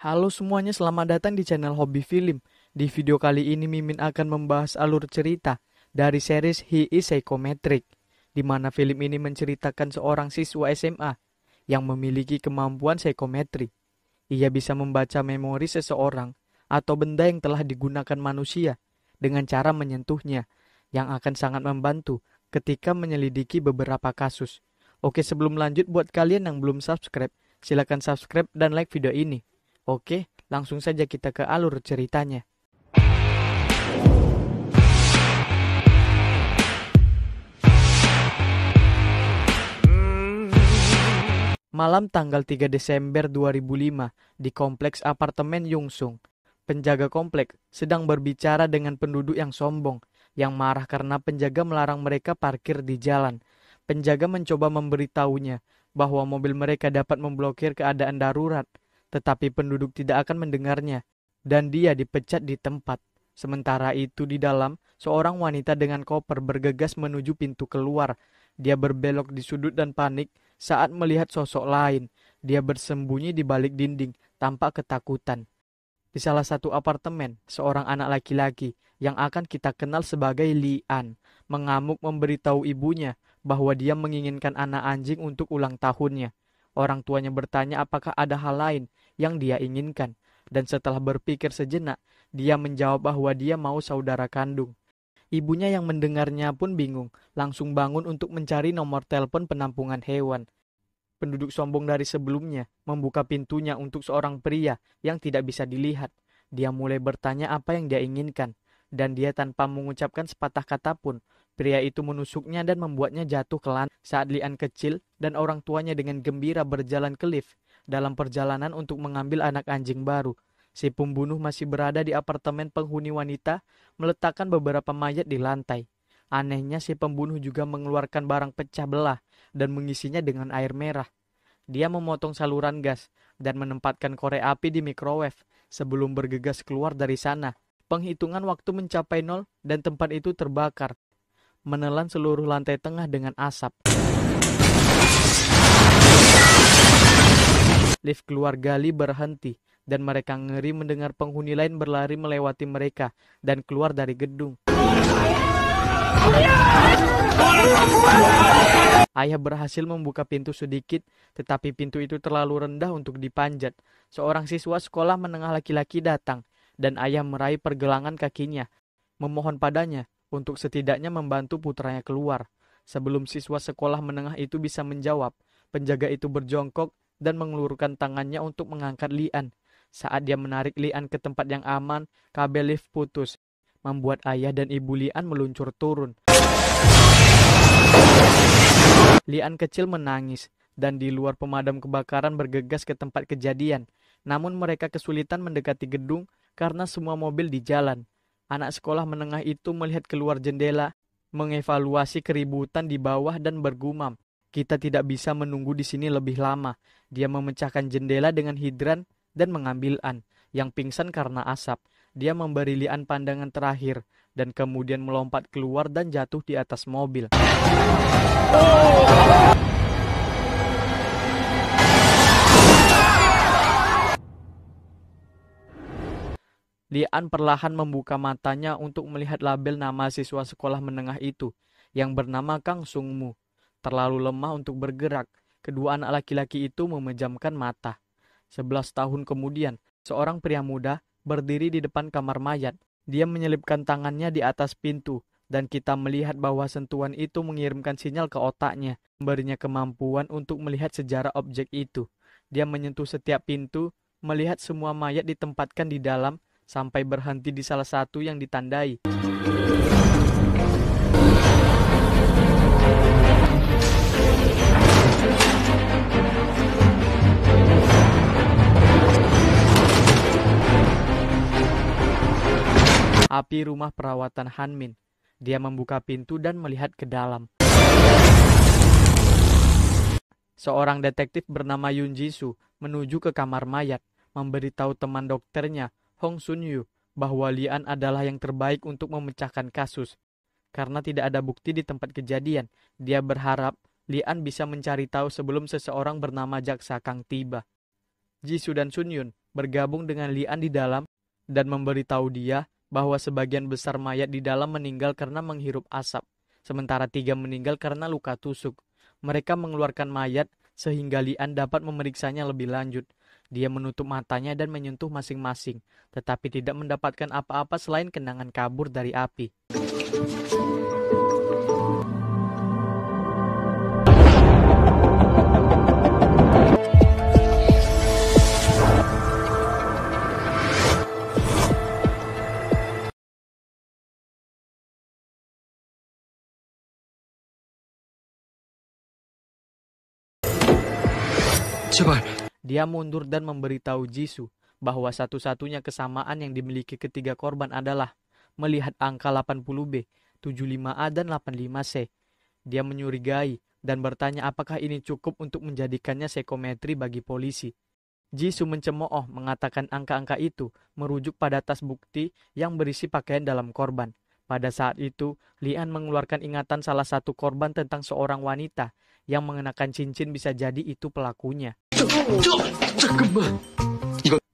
Halo semuanya, selamat datang di channel Hobi Film. Di video kali ini Mimin akan membahas alur cerita dari series He is Psychometric, di mana film ini menceritakan seorang siswa SMA yang memiliki kemampuan psikometri. Ia bisa membaca memori seseorang atau benda yang telah digunakan manusia dengan cara menyentuhnya, yang akan sangat membantu ketika menyelidiki beberapa kasus. Oke, sebelum lanjut, buat kalian yang belum subscribe, silakan subscribe dan like video ini. Oke, langsung saja kita ke alur ceritanya. Malam tanggal 3 Desember 2005 di kompleks apartemen Yungsung. Penjaga kompleks sedang berbicara dengan penduduk yang sombong, yang marah karena penjaga melarang mereka parkir di jalan. Penjaga mencoba memberitahunya bahwa mobil mereka dapat memblokir keadaan darurat, tetapi penduduk tidak akan mendengarnya, dan dia dipecat di tempat. Sementara itu di dalam, seorang wanita dengan koper bergegas menuju pintu keluar. Dia berbelok di sudut dan panik saat melihat sosok lain. Dia bersembunyi di balik dinding, tampak ketakutan. Di salah satu apartemen, seorang anak laki-laki yang akan kita kenal sebagai Lian mengamuk memberitahu ibunya bahwa dia menginginkan anak anjing untuk ulang tahunnya. Orang tuanya bertanya apakah ada hal lain yang dia inginkan, dan setelah berpikir sejenak, dia menjawab bahwa dia mau saudara kandung. Ibunya yang mendengarnya pun bingung, langsung bangun untuk mencari nomor telepon penampungan hewan. Penduduk sombong dari sebelumnya membuka pintunya untuk seorang pria yang tidak bisa dilihat. Dia mulai bertanya apa yang dia inginkan, dan dia tanpa mengucapkan sepatah kata pun, pria itu menusuknya dan membuatnya jatuh ke lantai. Saat Lian kecil dan orang tuanya dengan gembira berjalan ke lift dalam perjalanan untuk mengambil anak anjing baru, si pembunuh masih berada di apartemen penghuni wanita, meletakkan beberapa mayat di lantai. Anehnya, si pembunuh juga mengeluarkan barang pecah belah dan mengisinya dengan air merah. Dia memotong saluran gas dan menempatkan korek api di microwave sebelum bergegas keluar dari sana. Penghitungan waktu mencapai 0 dan tempat itu terbakar, menelan seluruh lantai tengah dengan asap. Lift keluarga Lee berhenti, dan mereka ngeri mendengar penghuni lain berlari melewati mereka dan keluar dari gedung. Ayah berhasil membuka pintu sedikit, tetapi pintu itu terlalu rendah untuk dipanjat. Seorang siswa sekolah menengah laki-laki datang, dan ayah meraih pergelangan kakinya, memohon padanya untuk setidaknya membantu putranya keluar. Sebelum siswa sekolah menengah itu bisa menjawab, penjaga itu berjongkok dan mengelurkan tangannya untuk mengangkat Lian. Saat dia menarik Lian ke tempat yang aman, kabel lift putus, membuat ayah dan ibu Lian meluncur turun. Lian kecil menangis, dan di luar pemadam kebakaran bergegas ke tempat kejadian. Namun mereka kesulitan mendekati gedung karena semua mobil di jalan. Anak sekolah menengah itu melihat keluar jendela, mengevaluasi keributan di bawah dan bergumam, "Kita tidak bisa menunggu di sini lebih lama." Dia memecahkan jendela dengan hidran dan mengambil An, yang pingsan karena asap. Dia memberi Lian pandangan terakhir, dan kemudian melompat keluar dan jatuh di atas mobil. Lian perlahan membuka matanya untuk melihat label nama siswa sekolah menengah itu, yang bernama Kang Sungmu. Terlalu lemah untuk bergerak, kedua anak laki-laki itu memejamkan mata. 11 tahun kemudian, seorang pria muda berdiri di depan kamar mayat. Dia menyelipkan tangannya di atas pintu, dan kita melihat bahwa sentuhan itu mengirimkan sinyal ke otaknya, memberinya kemampuan untuk melihat sejarah objek itu. Dia menyentuh setiap pintu, melihat semua mayat ditempatkan di dalam, sampai berhenti di salah satu yang ditandai. Api rumah perawatan Hanmin. Dia membuka pintu dan melihat ke dalam. Seorang detektif bernama Yoon Ji-soo menuju ke kamar mayat, memberitahu teman dokternya, Hong Sun-yu, bahwa Lian adalah yang terbaik untuk memecahkan kasus. Karena tidak ada bukti di tempat kejadian, dia berharap Lian bisa mencari tahu sebelum seseorang bernama Jaksa Kang tiba. Ji-soo dan Sun-yun bergabung dengan Lian di dalam dan memberitahu dia bahwa sebagian besar mayat di dalam meninggal karena menghirup asap, sementara 3 meninggal karena luka tusuk. Mereka mengeluarkan mayat sehingga Lian dapat memeriksanya lebih lanjut. Dia menutup matanya dan menyentuh masing-masing, tetapi tidak mendapatkan apa-apa selain kenangan kabur dari api. Dia mundur dan memberitahu Jisoo bahwa satu-satunya kesamaan yang dimiliki ketiga korban adalah melihat angka 80B, 75A, dan 85C. Dia menyurigai dan bertanya apakah ini cukup untuk menjadikannya psikometri bagi polisi. Jisoo mencemooh mengatakan angka-angka itu merujuk pada tas bukti yang berisi pakaian dalam korban. Pada saat itu, Lian mengeluarkan ingatan salah satu korban tentang seorang wanita yang mengenakan cincin, bisa jadi itu pelakunya.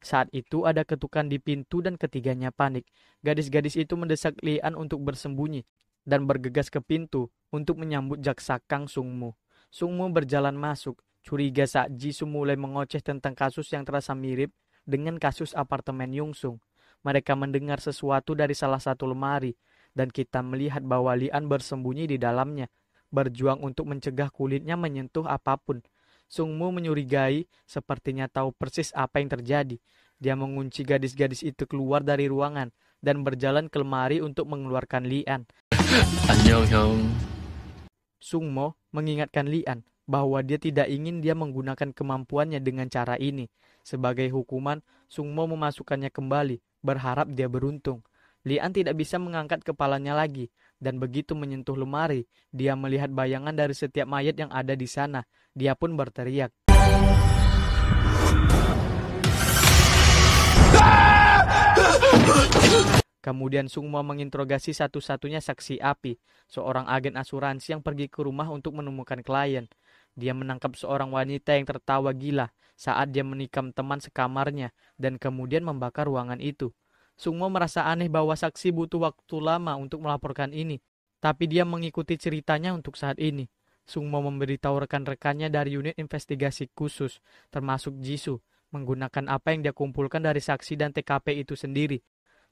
Saat itu ada ketukan di pintu dan ketiganya panik. Gadis-gadis itu mendesak Lian untuk bersembunyi dan bergegas ke pintu untuk menyambut jaksa Kang Sungmu. Sungmu berjalan masuk, curiga saat Jisoo mulai mengoceh tentang kasus yang terasa mirip dengan kasus apartemen Yungsung. Mereka mendengar sesuatu dari salah satu lemari dan kita melihat bahwa Lian bersembunyi di dalamnya, berjuang untuk mencegah kulitnya menyentuh apapun. Sungmu menyurigai sepertinya tahu persis apa yang terjadi. Dia mengunci gadis-gadis itu keluar dari ruangan dan berjalan ke lemari untuk mengeluarkan Lian. Sungmo mengingatkan Lian bahwa dia tidak ingin dia menggunakan kemampuannya dengan cara ini. Sebagai hukuman, Sungmo memasukkannya kembali, berharap dia beruntung. Lian tidak bisa mengangkat kepalanya lagi, dan begitu menyentuh lemari, dia melihat bayangan dari setiap mayat yang ada di sana. Dia pun berteriak. Kemudian Sungmo menginterogasi satu-satunya saksi api, seorang agen asuransi yang pergi ke rumah untuk menemukan klien. Dia menangkap seorang wanita yang tertawa gila saat dia menikam teman sekamarnya dan kemudian membakar ruangan itu. Sungmo merasa aneh bahwa saksi butuh waktu lama untuk melaporkan ini, tapi dia mengikuti ceritanya untuk saat ini. Sungmo memberitahu rekan-rekannya dari unit investigasi khusus, termasuk Jisoo, menggunakan apa yang dia kumpulkan dari saksi dan TKP itu sendiri.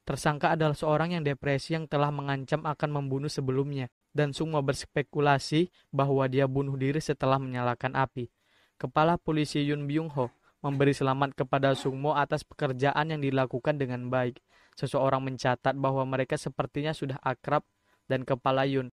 Tersangka adalah seorang yang depresi yang telah mengancam akan membunuh sebelumnya, dan Sungmo berspekulasi bahwa dia bunuh diri setelah menyalakan api. Kepala polisi Yun Byung-ho memberi selamat kepada Sungmo atas pekerjaan yang dilakukan dengan baik. Seseorang mencatat bahwa mereka sepertinya sudah akrab dan Kepala Yun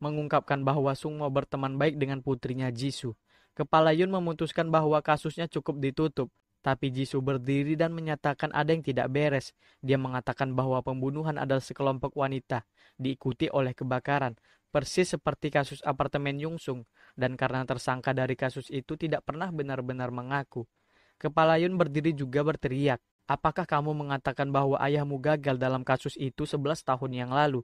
mengungkapkan bahwa Sungmo berteman baik dengan putrinya Jisoo. Kepala Yun memutuskan bahwa kasusnya cukup ditutup, tapi Jisoo berdiri dan menyatakan ada yang tidak beres. Dia mengatakan bahwa pembunuhan adalah sekelompok wanita, diikuti oleh kebakaran, persis seperti kasus apartemen Yungsung, dan karena tersangka dari kasus itu tidak pernah benar-benar mengaku. Kepala Yun berdiri juga berteriak, apakah kamu mengatakan bahwa ayahmu gagal dalam kasus itu 11 tahun yang lalu?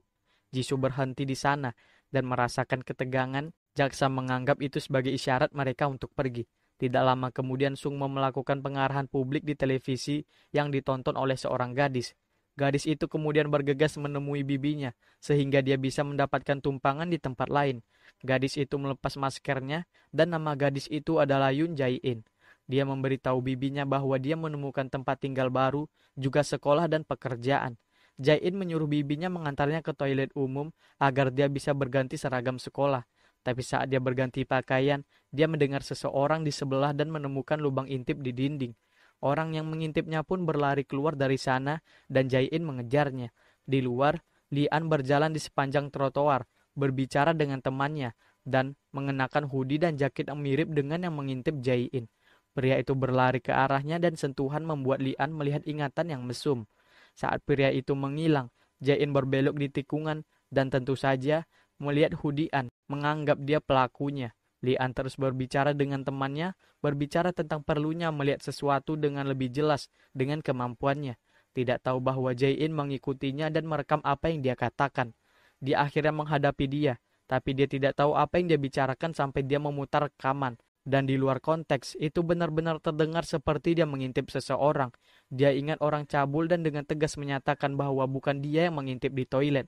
Jisoo berhenti di sana dan merasakan ketegangan. Jaksa menganggap itu sebagai isyarat mereka untuk pergi. Tidak lama kemudian Sungmo melakukan pengarahan publik di televisi yang ditonton oleh seorang gadis. Gadis itu kemudian bergegas menemui bibinya sehingga dia bisa mendapatkan tumpangan di tempat lain. Gadis itu melepas maskernya dan nama gadis itu adalah Yoon Jae-in. Dia memberitahu bibinya bahwa dia menemukan tempat tinggal baru, juga sekolah dan pekerjaan. Jae-in menyuruh bibinya mengantarnya ke toilet umum agar dia bisa berganti seragam sekolah. Tapi saat dia berganti pakaian, dia mendengar seseorang di sebelah dan menemukan lubang intip di dinding. Orang yang mengintipnya pun berlari keluar dari sana dan Jae-in mengejarnya. Di luar, Lian berjalan di sepanjang trotoar, berbicara dengan temannya, dan mengenakan hoodie dan jaket yang mirip dengan yang mengintip Jae-in. Pria itu berlari ke arahnya dan sentuhan membuat Lian melihat ingatan yang mesum. Saat pria itu menghilang, Jae-in berbelok di tikungan dan tentu saja melihat Hudian menganggap dia pelakunya. Lian terus berbicara dengan temannya, berbicara tentang perlunya melihat sesuatu dengan lebih jelas dengan kemampuannya. Tidak tahu bahwa Jae-in mengikutinya dan merekam apa yang dia katakan. Dia akhirnya menghadapi dia, tapi dia tidak tahu apa yang dia bicarakan sampai dia memutar rekaman. Dan di luar konteks, itu benar-benar terdengar seperti dia mengintip seseorang. Dia ingat orang cabul dan dengan tegas menyatakan bahwa bukan dia yang mengintip di toilet.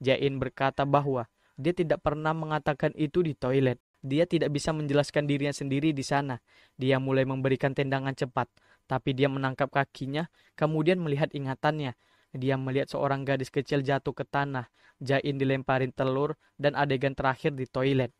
Jae-in berkata bahwa dia tidak pernah mengatakan itu di toilet. Dia tidak bisa menjelaskan dirinya sendiri di sana. Dia mulai memberikan tendangan cepat, tapi dia menangkap kakinya, kemudian melihat ingatannya. Dia melihat seorang gadis kecil jatuh ke tanah. Jae-in dilemparin telur dan adegan terakhir di toilet.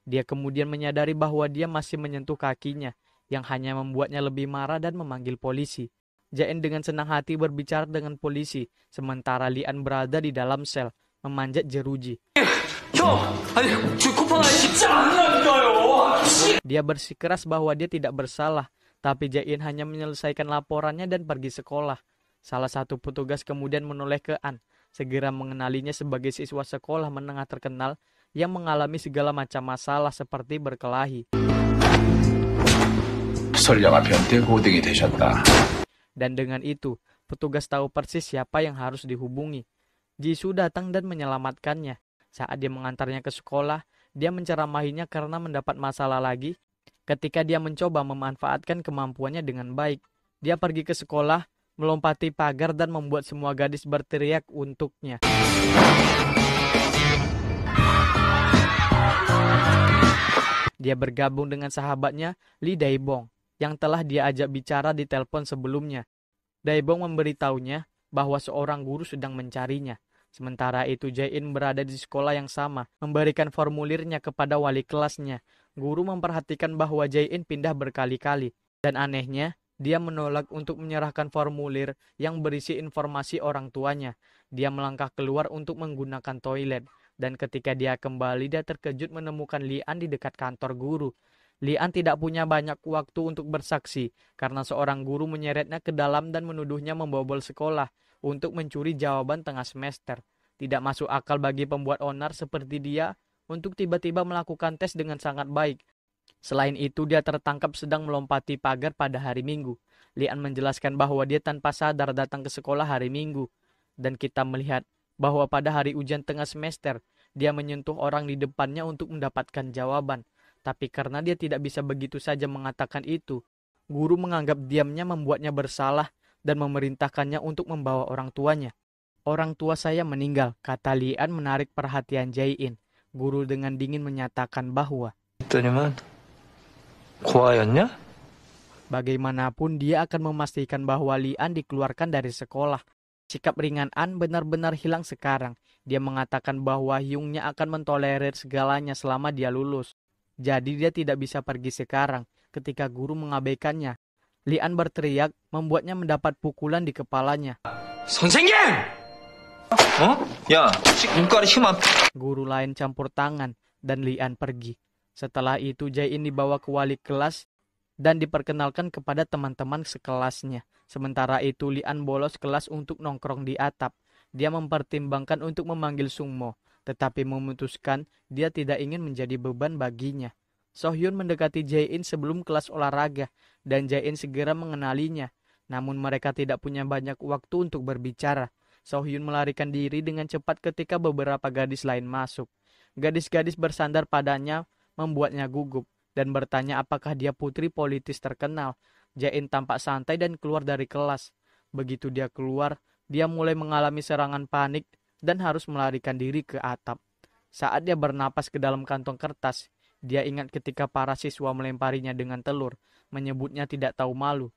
Dia kemudian menyadari bahwa dia masih menyentuh kakinya, yang hanya membuatnya lebih marah dan memanggil polisi. Jae-in dengan senang hati berbicara dengan polisi, sementara Lian berada di dalam sel, memanjat jeruji. Dia bersikeras bahwa dia tidak bersalah, tapi Jae-in hanya menyelesaikan laporannya dan pergi sekolah. Salah satu petugas kemudian menoleh ke An, segera mengenalinya sebagai siswa sekolah menengah terkenal yang mengalami segala macam masalah seperti berkelahi. Dan dengan itu, petugas tahu persis siapa yang harus dihubungi. Jisoo datang dan menyelamatkannya. Saat dia mengantarnya ke sekolah, dia menceramahinya karena mendapat masalah lagi. Ketika dia mencoba memanfaatkan kemampuannya dengan baik, dia pergi ke sekolah, melompati pagar dan membuat semua gadis berteriak untuknya. Dia bergabung dengan sahabatnya Lee Dae-bong yang telah dia ajak bicara di telepon sebelumnya. Dae-bong memberitahunya bahwa seorang guru sedang mencarinya. Sementara itu Jae-in berada di sekolah yang sama, memberikan formulirnya kepada wali kelasnya. Guru memperhatikan bahwa Jae-in pindah berkali-kali. Dan anehnya, dia menolak untuk menyerahkan formulir yang berisi informasi orang tuanya. Dia melangkah keluar untuk menggunakan toilet. Dan ketika dia kembali, dia terkejut menemukan Lian di dekat kantor guru. Lian tidak punya banyak waktu untuk bersaksi, karena seorang guru menyeretnya ke dalam dan menuduhnya membobol sekolah untuk mencuri jawaban tengah semester. Tidak masuk akal bagi pembuat onar seperti dia untuk tiba-tiba melakukan tes dengan sangat baik. Selain itu, dia tertangkap sedang melompati pagar pada hari Minggu. Lian menjelaskan bahwa dia tanpa sadar datang ke sekolah hari Minggu. Dan kita melihat bahwa pada hari ujian tengah semester, dia menyentuh orang di depannya untuk mendapatkan jawaban. Tapi karena dia tidak bisa begitu saja mengatakan itu, guru menganggap diamnya membuatnya bersalah dan memerintahkannya untuk membawa orang tuanya. Orang tua saya meninggal, kata Lian menarik perhatian Jae-in. Guru dengan dingin menyatakan bahwa bagaimanapun dia akan memastikan bahwa Lian dikeluarkan dari sekolah. Sikap ringan An benar-benar hilang sekarang. Dia mengatakan bahwa Hyungnya akan mentolerir segalanya selama dia lulus. Jadi dia tidak bisa pergi sekarang. Ketika guru mengabaikannya, Lian berteriak membuatnya mendapat pukulan di kepalanya. 선생님! Guru lain campur tangan dan Lian pergi. Setelah itu Jae-in dibawa ke wali kelas dan diperkenalkan kepada teman-teman sekelasnya. Sementara itu Lian bolos kelas untuk nongkrong di atap. Dia mempertimbangkan untuk memanggil Sungmo, tetapi memutuskan dia tidak ingin menjadi beban baginya. Sohyun mendekati Jae-in sebelum kelas olahraga, dan Jae-in segera mengenalinya. Namun mereka tidak punya banyak waktu untuk berbicara. Sohyun melarikan diri dengan cepat ketika beberapa gadis lain masuk. Gadis-gadis bersandar padanya membuatnya gugup dan bertanya apakah dia putri politis terkenal. Jae-in tampak santai dan keluar dari kelas. Begitu dia keluar, dia mulai mengalami serangan panik dan harus melarikan diri ke atap. Saat dia bernapas ke dalam kantong kertas, dia ingat ketika para siswa melemparinya dengan telur, menyebutnya tidak tahu malu.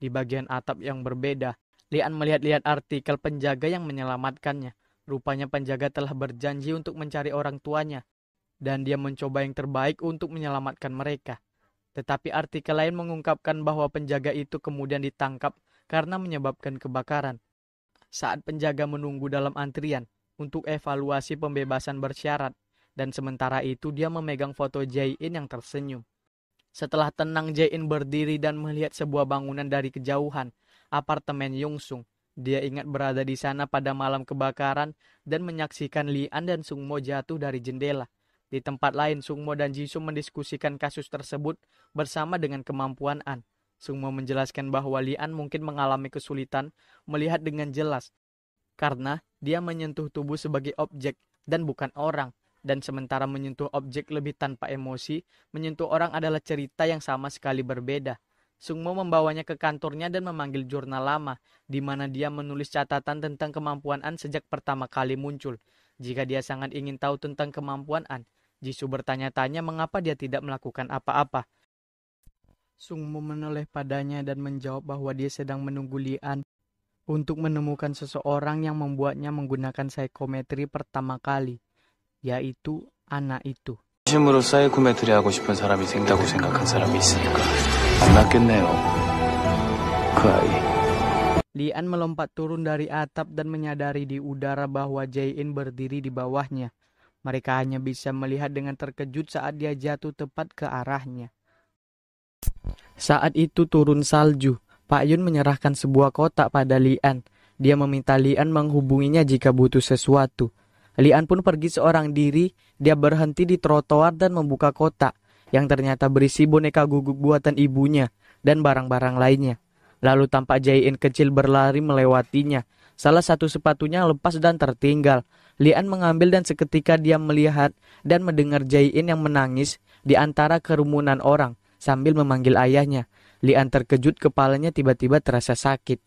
Di bagian atap yang berbeda, Lian melihat-lihat artikel penjaga yang menyelamatkannya. Rupanya penjaga telah berjanji untuk mencari orang tuanya, dan dia mencoba yang terbaik untuk menyelamatkan mereka. Tetapi artikel lain mengungkapkan bahwa penjaga itu kemudian ditangkap karena menyebabkan kebakaran. Saat penjaga menunggu dalam antrian untuk evaluasi pembebasan bersyarat, dan sementara itu dia memegang foto Jae-in yang tersenyum. Setelah tenang, Jae-in berdiri dan melihat sebuah bangunan dari kejauhan, apartemen Yongsung. Dia ingat berada di sana pada malam kebakaran dan menyaksikan Lian dan Sungmo jatuh dari jendela. Di tempat lain, Sungmo dan Jisoo mendiskusikan kasus tersebut bersama dengan kemampuan An. Sungmo menjelaskan bahwa Lian mungkin mengalami kesulitan melihat dengan jelas karena dia menyentuh tubuh sebagai objek dan bukan orang. Dan sementara menyentuh objek lebih tanpa emosi, menyentuh orang adalah cerita yang sama sekali berbeda. Sungmo membawanya ke kantornya dan memanggil jurnal lama, di mana dia menulis catatan tentang kemampuan An sejak pertama kali muncul. Jika dia sangat ingin tahu tentang kemampuan An, Jisoo bertanya-tanya mengapa dia tidak melakukan apa-apa. Sungmo menoleh padanya dan menjawab bahwa dia sedang menunggu Lian untuk menemukan seseorang yang membuatnya menggunakan psikometri pertama kali, yaitu anak itu. 진심으로 사이코메트리 하고 싶은 사람이 생다고 생각한 사람이 있으니까 만났겠네요. 그 아이. Lian melompat turun dari atap dan menyadari di udara bahwa Jae-in berdiri di bawahnya. Mereka hanya bisa melihat dengan terkejut saat dia jatuh tepat ke arahnya. Saat itu turun salju. Pak Yun menyerahkan sebuah kotak pada Lian. Dia meminta Lian menghubunginya jika butuh sesuatu. Lian pun pergi seorang diri. Dia berhenti di trotoar dan membuka kotak yang ternyata berisi boneka guguk buatan ibunya dan barang-barang lainnya. Lalu tampak Jae-in kecil berlari melewatinya. Salah satu sepatunya lepas dan tertinggal. Lian mengambil dan seketika dia melihat dan mendengar Jae-in yang menangis di antara kerumunan orang sambil memanggil ayahnya. Lian terkejut, kepalanya tiba-tiba terasa sakit.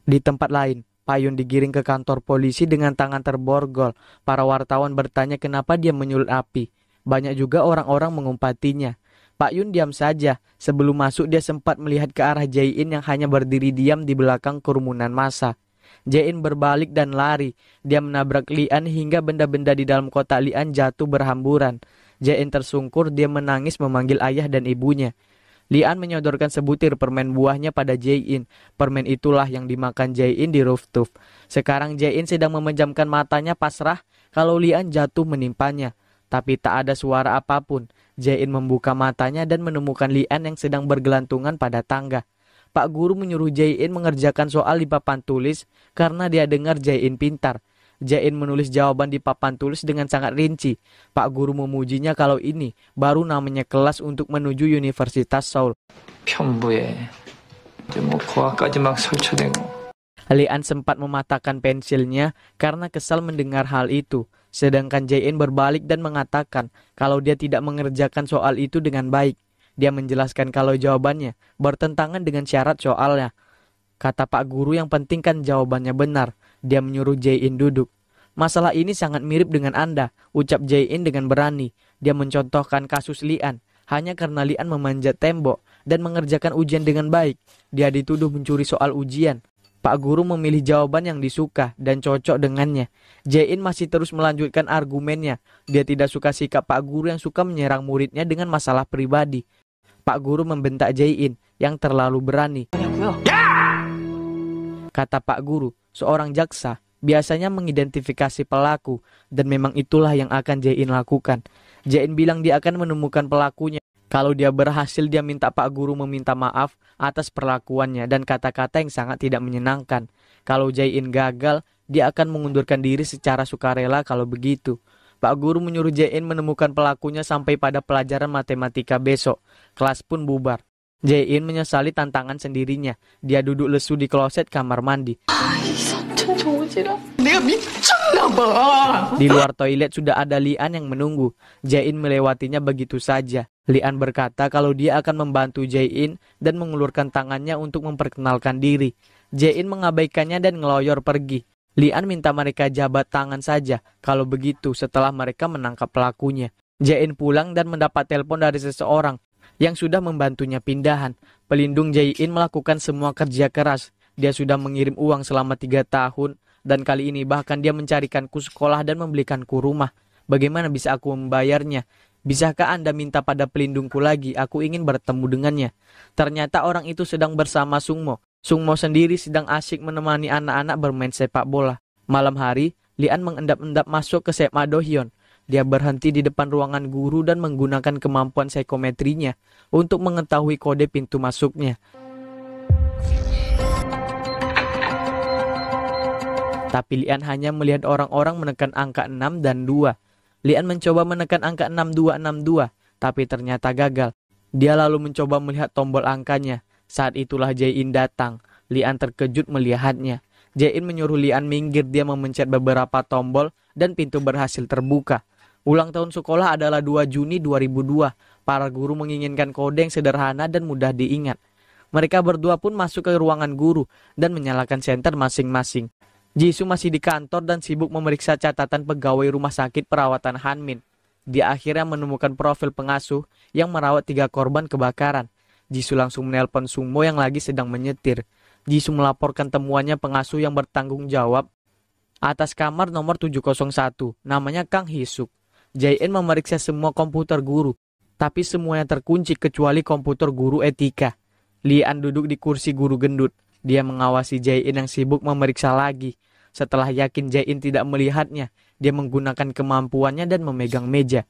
Di tempat lain, Pak Yun digiring ke kantor polisi dengan tangan terborgol. Para wartawan bertanya kenapa dia menyulut api. Banyak juga orang-orang mengumpatinya. Pak Yun diam saja. Sebelum masuk dia sempat melihat ke arah Jae-in yang hanya berdiri diam di belakang kerumunan massa. Jae-in berbalik dan lari. Dia menabrak Lian hingga benda-benda di dalam kotak Lian jatuh berhamburan. Jae-in tersungkur, dia menangis memanggil ayah dan ibunya. Lian menyodorkan sebutir permen buahnya pada Jae-in. Permen itulah yang dimakan Jae-in di rooftop. Sekarang Jae-in sedang memejamkan matanya pasrah kalau Lian jatuh menimpanya. Tapi tak ada suara apapun. Jae-in membuka matanya dan menemukan Lian yang sedang bergelantungan pada tangga. Pak guru menyuruh Jae-in mengerjakan soal di papan tulis karena dia dengar Jae-in pintar. Jae-in menulis jawaban di papan tulis dengan sangat rinci. Pak guru memujinya kalau ini baru namanya kelas untuk menuju Universitas Seoul. Lian sempat mematahkan pensilnya karena kesal mendengar hal itu. Sedangkan Jae-in berbalik dan mengatakan kalau dia tidak mengerjakan soal itu dengan baik. Dia menjelaskan kalau jawabannya bertentangan dengan syarat soalnya. Kata Pak guru yang penting kan jawabannya benar. Dia menyuruh Jae-in duduk. Masalah ini sangat mirip dengan Anda, ucap Jae-in dengan berani. Dia mencontohkan kasus Lian. Hanya karena Lian memanjat tembok dan mengerjakan ujian dengan baik, dia dituduh mencuri soal ujian. Pak guru memilih jawaban yang disuka dan cocok dengannya. Jae-in masih terus melanjutkan argumennya. Dia tidak suka sikap Pak guru yang suka menyerang muridnya dengan masalah pribadi. Pak guru membentak Jae-in yang terlalu berani. Kata Pak guru, seorang jaksa biasanya mengidentifikasi pelaku dan memang itulah yang akan Jae-in lakukan. Jae-in bilang dia akan menemukan pelakunya. Kalau dia berhasil, dia minta Pak guru meminta maaf atas perlakuannya dan kata-kata yang sangat tidak menyenangkan. Kalau Jae-in gagal, dia akan mengundurkan diri secara sukarela kalau begitu. Pak guru menyuruh Jae-in menemukan pelakunya sampai pada pelajaran matematika besok. Kelas pun bubar. Jae-in menyesali tantangan sendirinya. Dia duduk lesu di kloset kamar mandi. Di luar toilet sudah ada Lian yang menunggu. Jae-in melewatinya begitu saja. Lian berkata kalau dia akan membantu Jae-in dan mengulurkan tangannya untuk memperkenalkan diri. Jae-in mengabaikannya dan ngeloyor pergi. Lian minta mereka jabat tangan saja kalau begitu setelah mereka menangkap pelakunya. Jae-in pulang dan mendapat telepon dari seseorang yang sudah membantunya pindahan. Pelindung Jae-in melakukan semua kerja keras. Dia sudah mengirim uang selama 3 tahun dan kali ini bahkan dia mencarikanku sekolah dan membelikanku rumah. Bagaimana bisa aku membayarnya? Bisakah Anda minta pada pelindungku lagi? Aku ingin bertemu dengannya. Ternyata orang itu sedang bersama Sungmo. Sungmo sendiri sedang asyik menemani anak-anak bermain sepak bola. Malam hari, Lian mengendap-endap masuk ke Sema Dohyeon. Dia berhenti di depan ruangan guru dan menggunakan kemampuan psikometrinya untuk mengetahui kode pintu masuknya. Tapi Lian hanya melihat orang-orang menekan angka 6 dan 2. Lian mencoba menekan angka 6262, tapi ternyata gagal. Dia lalu mencoba melihat tombol angkanya, Saat itulah Jae-in datang. Lian terkejut melihatnya. Jae-in menyuruh Lian minggir, dia memencet beberapa tombol dan pintu berhasil terbuka. Ulang tahun sekolah adalah 2 Juni 2002. Para guru menginginkan kode yang sederhana dan mudah diingat. Mereka berdua pun masuk ke ruangan guru dan menyalakan senter masing-masing. Jisoo masih di kantor dan sibuk memeriksa catatan pegawai rumah sakit perawatan Hanmin. Dia akhirnya menemukan profil pengasuh yang merawat 3 korban kebakaran. Jisoo langsung menelpon Sungmo yang lagi sedang menyetir. Jisoo melaporkan temuannya pengasuh yang bertanggung jawab atas kamar nomor 701, namanya Kang Hisuk. Jae-in memeriksa semua komputer guru, tapi semuanya terkunci kecuali komputer guru etika. Lian duduk di kursi guru gendut. Dia mengawasi Jae-in yang sibuk memeriksa lagi. Setelah yakin Jae-in tidak melihatnya, dia menggunakan kemampuannya dan memegang meja.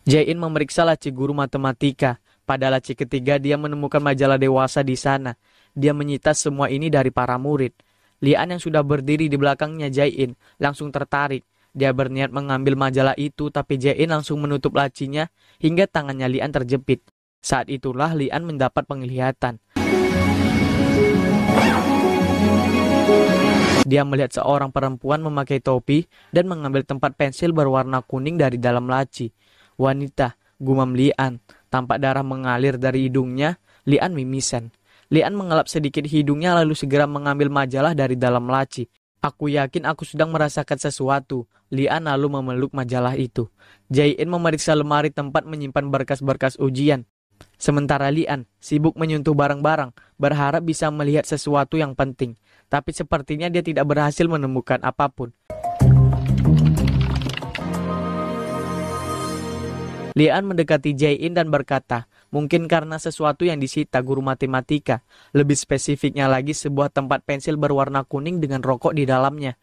Jae-in memeriksa laci guru matematika. Pada laci ketiga dia menemukan majalah dewasa di sana. Dia menyita semua ini dari para murid. Lian yang sudah berdiri di belakangnya Jae-in langsung tertarik. Dia berniat mengambil majalah itu, tapi Jae-in langsung menutup lacinya hingga tangannya Lian terjepit. Saat itulah Lian mendapat penglihatan. Dia melihat seorang perempuan memakai topi dan mengambil tempat pensil berwarna kuning dari dalam laci. Wanita, gumam Lian. Tampak darah mengalir dari hidungnya. Lian mimisan. Lian mengelap sedikit hidungnya lalu segera mengambil majalah dari dalam laci. Aku yakin aku sedang merasakan sesuatu. Lian lalu memeluk majalah itu. Jae-in memeriksa lemari tempat menyimpan berkas-berkas ujian. Sementara Lian sibuk menyentuh barang-barang, berharap bisa melihat sesuatu yang penting. Tapi sepertinya dia tidak berhasil menemukan apapun. Lian mendekati Jae-in dan berkata, mungkin karena sesuatu yang disita guru matematika. Lebih spesifiknya lagi sebuah tempat pensil berwarna kuning dengan rokok di dalamnya.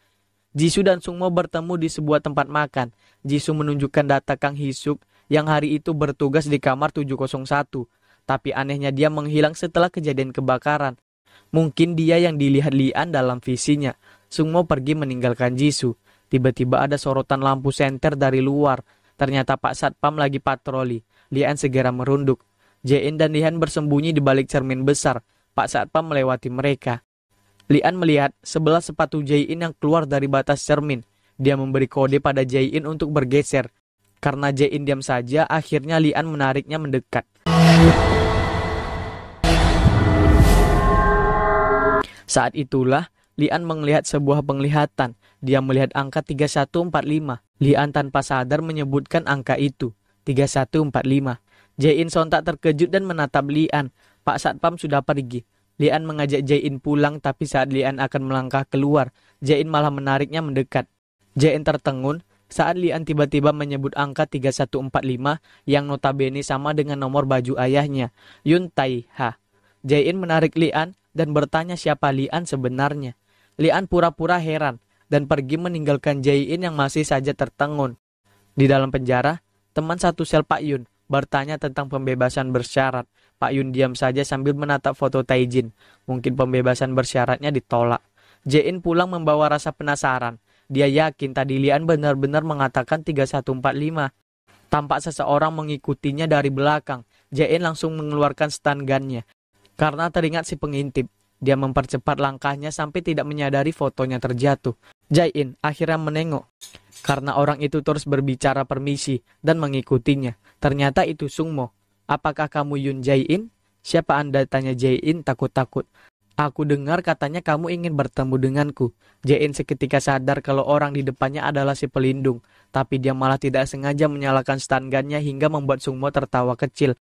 Jisoo dan Sungmo bertemu di sebuah tempat makan. Jisoo menunjukkan data Kang Hisuk yang hari itu bertugas di kamar 701. Tapi anehnya dia menghilang setelah kejadian kebakaran. Mungkin dia yang dilihat Lian dalam visinya. Sungmo pergi meninggalkan Jisoo. Tiba-tiba ada sorotan lampu senter dari luar. Ternyata Pak Satpam lagi patroli. Lian segera merunduk. Jae-in dan Lian bersembunyi di balik cermin besar. Pak Satpam melewati mereka. Lian melihat sebelah sepatu Jae-in yang keluar dari batas cermin. Dia memberi kode pada Jae-in untuk bergeser. Karena Jae-in diam saja, akhirnya Lian menariknya mendekat. Saat itulah Lian melihat sebuah penglihatan. Dia melihat angka 3145. Lian tanpa sadar menyebutkan angka itu, 3145. Jae-in sontak terkejut dan menatap Lian. Pak Satpam sudah pergi. Lian mengajak Jae-in pulang, tapi saat Lian akan melangkah keluar, Jae-in malah menariknya mendekat. Jae-in tertengun saat Lian tiba-tiba menyebut angka 3145 yang notabene sama dengan nomor baju ayahnya, Yun Tai-ha. Jae-in menarik Lian dan bertanya siapa Lian sebenarnya. Lian pura-pura heran dan pergi meninggalkan Jae-in yang masih saja tertengun. Di dalam penjara, teman satu sel Pak Yun bertanya tentang pembebasan bersyarat. Pak Yun diam saja sambil menatap foto Taijin. Mungkin pembebasan bersyaratnya ditolak. Jae-in pulang membawa rasa penasaran. Dia yakin tadi Lian benar-benar mengatakan 3145. Tampak seseorang mengikutinya dari belakang. Jae-in langsung mengeluarkan stun gun-nya. Karena teringat si pengintip, dia mempercepat langkahnya sampai tidak menyadari fotonya terjatuh. Jae-in akhirnya menengok. Karena orang itu terus berbicara permisi dan mengikutinya. Ternyata itu Sungmo. Apakah kamu Yun Jae-in? Siapa Anda? Tanya Jae-in takut-takut. Aku dengar katanya kamu ingin bertemu denganku. Jae-in seketika sadar kalau orang di depannya adalah si pelindung. Tapi dia malah tidak sengaja menyalakan stun gun-nya hingga membuat Sungmo tertawa kecil.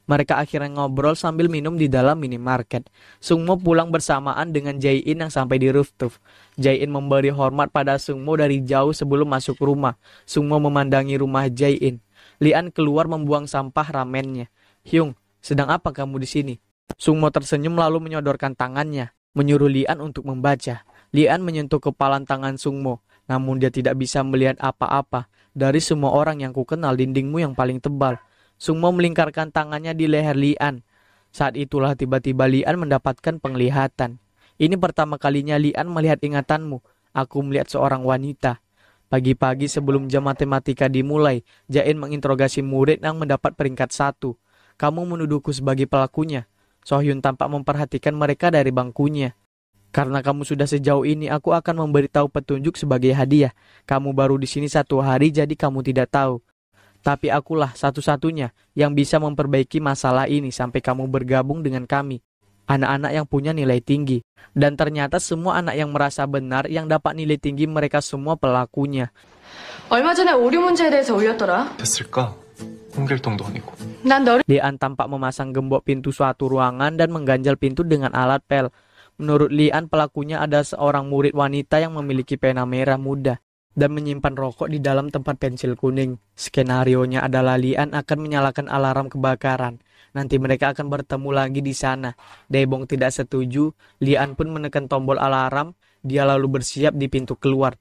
Mereka akhirnya ngobrol sambil minum di dalam minimarket. Sungmo pulang bersamaan dengan Jae-in yang sampai di rooftop. Jae-in memberi hormat pada Sungmo dari jauh sebelum masuk rumah. Sungmo memandangi rumah Jae-in. Lian keluar membuang sampah ramennya. Hyung, sedang apa kamu di sini? Sungmo tersenyum lalu menyodorkan tangannya, menyuruh Lian untuk membaca. Lian menyentuh kepalan tangan Sungmo, namun dia tidak bisa melihat apa-apa. Dari semua orang yang kukenal, dindingmu yang paling tebal. Sungmo melingkarkan tangannya di leher Lian. Saat itulah tiba-tiba Lian mendapatkan penglihatan. Ini pertama kalinya Lian melihat ingatanmu. Aku melihat seorang wanita. Pagi-pagi sebelum jam matematika dimulai, Jain menginterogasi murid yang mendapat peringkat 1. Kamu menuduhku sebagai pelakunya. Sohyun tampak memperhatikan mereka dari bangkunya. Karena kamu sudah sejauh ini, aku akan memberitahu petunjuk sebagai hadiah. Kamu baru di sini 1 hari, jadi kamu tidak tahu. Tapi akulah satu-satunya yang bisa memperbaiki masalah ini sampai kamu bergabung dengan kami. Anak-anak yang punya nilai tinggi. Dan ternyata semua anak yang merasa benar yang dapat nilai tinggi mereka semua pelakunya. 얼마 전에 오류 문제에 대해서 올렸더라. 됐을까? 홍길동도 아니고. 난 너를 Lian tampak memasang gembok pintu suatu ruangan dan mengganjal pintu dengan alat pel. Menurut Lian, pelakunya ada seorang murid wanita yang memiliki pena merah muda dan menyimpan rokok di dalam tempat pensil kuning. Skenarionya adalah Lian akan menyalakan alarm kebakaran. Nanti mereka akan bertemu lagi di sana. Daebong tidak setuju. Lian pun menekan tombol alarm. Dia lalu bersiap di pintu keluar.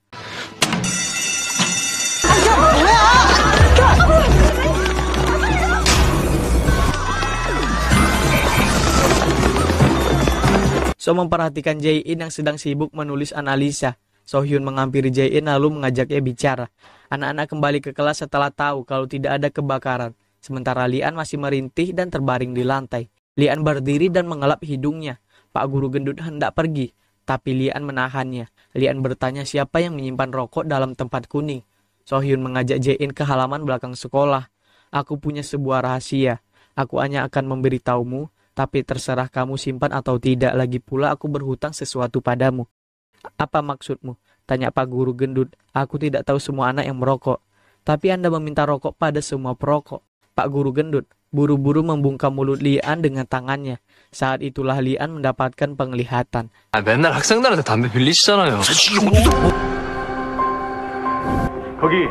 So memperhatikan Jae-in yang sedang sibuk menulis analisa. Sohyun menghampiri Jae-in lalu mengajaknya bicara. Anak-anak kembali ke kelas setelah tahu kalau tidak ada kebakaran. Sementara Lian masih merintih dan terbaring di lantai. Lian berdiri dan mengelap hidungnya. Pak guru gendut hendak pergi, tapi Lian menahannya. Lian bertanya siapa yang menyimpan rokok dalam tempat kuning. Sohyun mengajak Jae-in ke halaman belakang sekolah. Aku punya sebuah rahasia. Aku hanya akan memberitahumu, tapi terserah kamu simpan atau tidak. Lagi pula aku berhutang sesuatu padamu. Apa maksudmu? Tanya Pak guru gendut. Aku tidak tahu semua anak yang merokok. Tapi Anda meminta rokok pada semua perokok. Pak guru gendut buru-buru membungkam mulut Lian dengan tangannya. Saat itulah Lian mendapatkan penglihatan. 맨날 학생들한테 담배 빌리시잖아요. 거기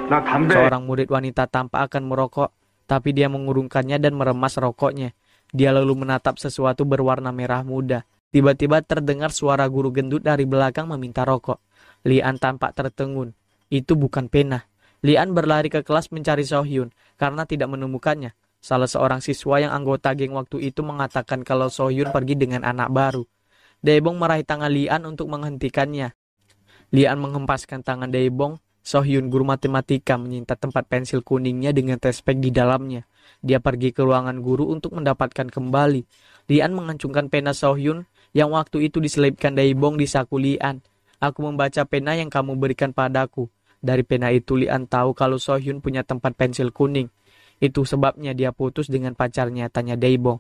나 담배 Seorang murid wanita tampak akan merokok, tapi dia mengurungkannya dan meremas rokoknya. Dia lalu menatap sesuatu berwarna merah muda. Tiba-tiba terdengar suara guru gendut dari belakang meminta rokok. Lian tampak tertegun. Itu bukan pena. Lian berlari ke kelas mencari Sohyun karena tidak menemukannya. Salah seorang siswa yang anggota geng waktu itu mengatakan kalau Sohyun pergi dengan anak baru. Daebong meraih tangan Lian untuk menghentikannya. Lian menghempaskan tangan Daebong. Sohyun, guru matematika, menyita tempat pensil kuningnya dengan tespek di dalamnya. Dia pergi ke ruangan guru untuk mendapatkan kembali. Lian mengancungkan pena Sohyun yang waktu itu diselipkan Daebong di saku Lian. Aku membaca pena yang kamu berikan padaku. Dari pena itu Lian tahu kalau Sohyun punya tempat pensil kuning. Itu sebabnya dia putus dengan pacarnya, tanya Daebong.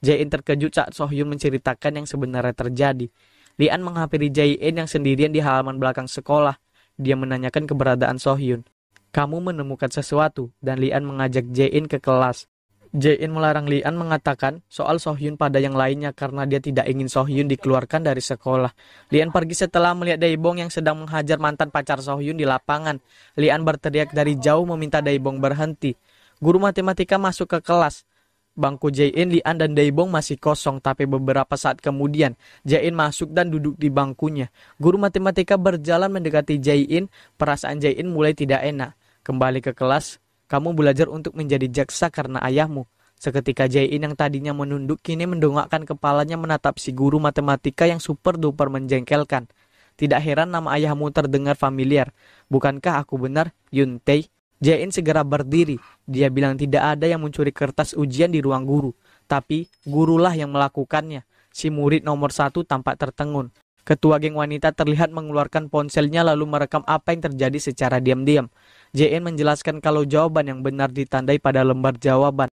Jae-in terkejut saat Sohyun menceritakan yang sebenarnya terjadi. Lian menghampiri Jae-in yang sendirian di halaman belakang sekolah. Dia menanyakan keberadaan Sohyun. Kamu menemukan sesuatu, dan Lian mengajak Jae-in ke kelas. Jae-in melarang Lian mengatakan soal Sohyun pada yang lainnya karena dia tidak ingin Sohyun dikeluarkan dari sekolah. Lian pergi setelah melihat Daebong yang sedang menghajar mantan pacar Sohyun di lapangan. Lian berteriak dari jauh meminta Daebong berhenti. Guru matematika masuk ke kelas. Bangku Jae-in, Lian, dan Daebong masih kosong, tapi beberapa saat kemudian Jae-in masuk dan duduk di bangkunya. Guru matematika berjalan mendekati Jae-in. Perasaan Jae-in mulai tidak enak. Kembali ke kelas. Kamu belajar untuk menjadi jaksa karena ayahmu. Seketika Jae-in yang tadinya menunduk kini mendongakkan kepalanya menatap si guru matematika yang super duper menjengkelkan. Tidak heran nama ayahmu terdengar familiar. Bukankah aku benar, Yun Tae? Jae-in segera berdiri. Dia bilang tidak ada yang mencuri kertas ujian di ruang guru. Tapi gurulah yang melakukannya. Si murid nomor 1 tampak tertegun. Ketua geng wanita terlihat mengeluarkan ponselnya lalu merekam apa yang terjadi secara diam-diam. Jae-in menjelaskan kalau jawaban yang benar ditandai pada lembar jawaban.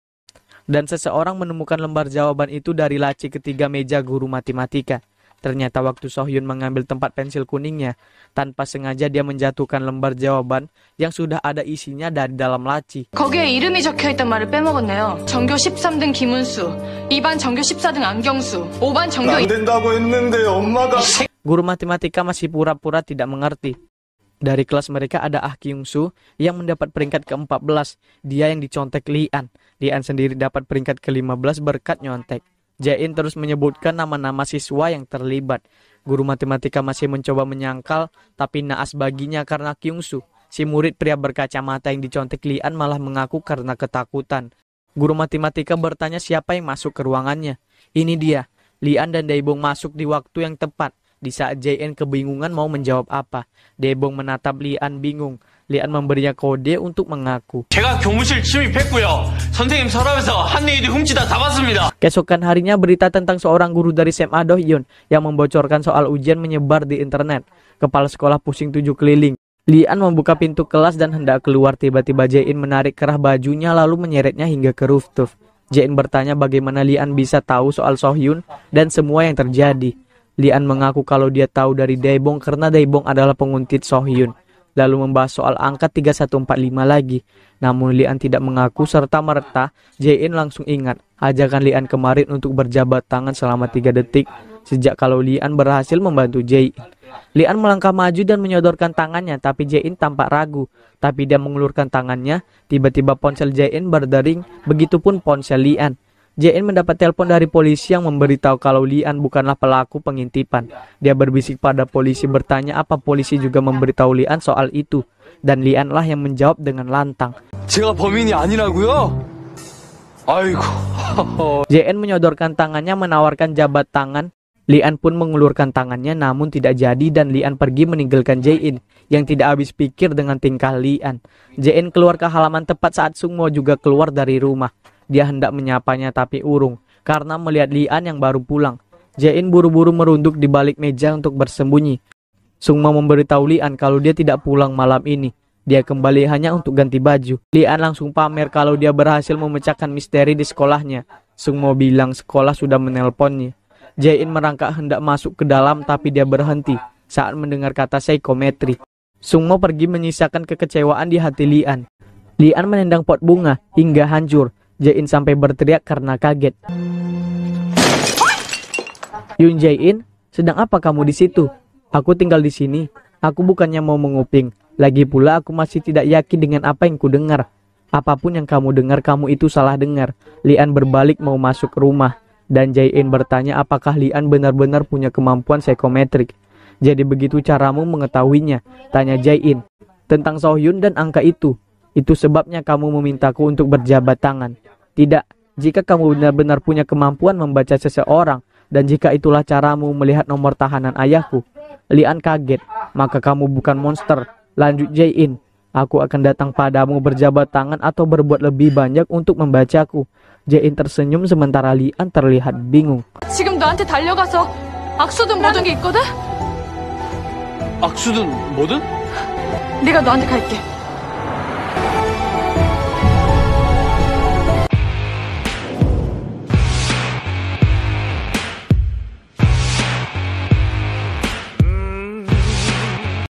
Dan seseorang menemukan lembar jawaban itu dari laci ketiga meja guru matematika. Ternyata waktu Sohyun mengambil tempat pensil kuningnya, tanpa sengaja dia menjatuhkan lembar jawaban yang sudah ada isinya dari dalam laci. 거기에 이름이 적혀있단 말을 빼먹었네요. 전교 13등 김은수, 2반 전교 14등 안경수, 5반 전교... 안 된다고 했는데 엄마가 Guru matematika masih pura-pura tidak mengerti. Dari kelas mereka ada Ah Kyung-soo yang mendapat peringkat ke-14. Dia yang dicontek Lian. Lian sendiri dapat peringkat ke-15 berkat nyontek. Jae-in terus menyebutkan nama-nama siswa yang terlibat. Guru matematika masih mencoba menyangkal, tapi naas baginya karena Kyung-soo. Si murid pria berkacamata yang dicontek Lian malah mengaku karena ketakutan. Guru matematika bertanya siapa yang masuk ke ruangannya. Ini dia. Lian dan Daebong masuk di waktu yang tepat. Di saat JN kebingungan mau menjawab apa, Daebong menatap Lian bingung. Lian memberinya kode untuk mengaku. 제가 교무실 침입했고요. 선생님 서랍에서 한 레이디 훔치다 잡았습니다. Keesokan harinya berita tentang seorang guru dari SMA Dohyun yang membocorkan soal ujian menyebar di internet. Kepala sekolah pusing 7 keliling. Lian membuka pintu kelas dan hendak keluar, tiba-tiba Jae-in menarik kerah bajunya lalu menyeretnya hingga ke rooftop. Jae-in bertanya bagaimana Lian bisa tahu soal Sohyun dan semua yang terjadi. Lian mengaku kalau dia tahu dari Daebong karena Daebong adalah penguntit Sohyun. Lalu membahas soal angka 3145 lagi. Namun Lian tidak mengaku serta-merta. Jae-in langsung ingat ajakan Lian kemarin untuk berjabat tangan selama 3 detik sejak kalau Lian berhasil membantu Jae-in. Lian melangkah maju dan menyodorkan tangannya, tapi Jae-in tampak ragu. Tapi dia mengulurkan tangannya, tiba-tiba ponsel Jae-in berdering, begitupun ponsel Lian. Jae-in mendapat telepon dari polisi yang memberitahu kalau Lian bukanlah pelaku pengintipan. Dia berbisik pada polisi bertanya apa polisi juga memberitahu Lian soal itu. Dan Lian lah yang menjawab dengan lantang. 제가 범인이 아니라고요? 아이고. Jae-in menyodorkan tangannya menawarkan jabat tangan. Lian pun mengulurkan tangannya namun tidak jadi dan Lian pergi meninggalkan Jae-in yang tidak habis pikir dengan tingkah Lian. Jae-in keluar ke halaman tepat saat Sungmo juga keluar dari rumah. Dia hendak menyapanya tapi urung karena melihat Lian yang baru pulang. Jae-in buru-buru merunduk di balik meja untuk bersembunyi. Sungmo memberitahu Lian kalau dia tidak pulang malam ini. Dia kembali hanya untuk ganti baju. Lian langsung pamer kalau dia berhasil memecahkan misteri di sekolahnya. Sungmo bilang sekolah sudah menelponnya. Jae-in merangkak hendak masuk ke dalam tapi dia berhenti saat mendengar kata psikometri. Sungmo pergi menyisakan kekecewaan di hati Lian. Lian menendang pot bunga hingga hancur. Jae-in sampai berteriak karena kaget. Yun Jae-in, sedang apa kamu di situ? Aku tinggal di sini. Aku bukannya mau menguping. Lagi pula aku masih tidak yakin dengan apa yang ku dengar. Apapun yang kamu dengar, kamu itu salah dengar. Lian berbalik mau masuk rumah. Dan Jae-in bertanya apakah Lian benar-benar punya kemampuan psikometrik. Jadi begitu caramu mengetahuinya? Tanya Jae-in. Tentang Sohyun dan angka itu. Itu sebabnya kamu memintaku untuk berjabat tangan. Tidak, jika kamu benar-benar punya kemampuan membaca seseorang, dan jika itulah caramu melihat nomor tahanan ayahku. Lian kaget, maka kamu bukan monster. Lanjut Jae-in, aku akan datang padamu berjabat tangan atau berbuat lebih banyak untuk membacaku. Jae-in tersenyum sementara Lian terlihat bingung. 지금 너한테 달려가서 악수든 모든 게 있거든? 악수든 뭐든? 내가 너한테 갈게.